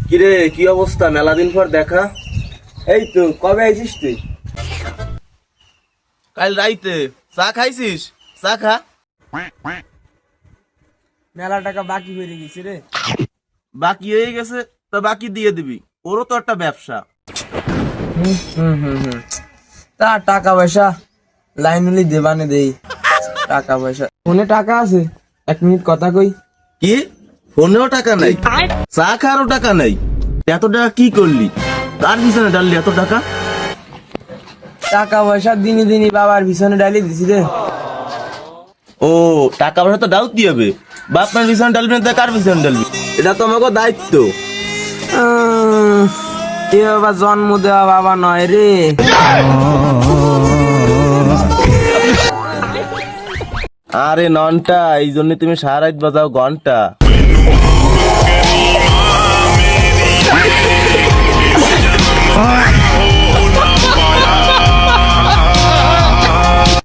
কিরে কি অবস্থা, মেলা দিন পর দেখা। এই তো কবে আইছিস তুই? কাল রাইতে। চা খাইছিস? চা খা। মেলা টাকা বাকি হয়ে গেছে রে। বাকি হয়ে গেছে তো বাকি দিয়ে দিবি, ওরও তো একটা ব্যবসা। তা টাকা পয়সা লাইন হলি দেবানে দেই। টাকা পয়সা ফোনে টাকা আছে, 1 মিনিট কথা কই। কি ফোনেও টাকা নাই? চা খাওয়ারও টাকা নাই? এত টাকা কি করলি? কার পিছনে ডাললি এত টাকা? টাকা পয়সা দিনে দিনে বাবার পিছনে ডালি দিছি রে। ও টাকা পয়সা তো ডাউট দিয়ে হবে। বাপমার পিছনে ডালবি না তো কার পিছনে ডালবি? এটা তো আমাকে দায়িত্ব। এ বাবা জন্ম দেওয়া বাবা নয় রে। আরে ননটা, এই জন্য তুমি সারা রাত বাজাও ঘন্টা।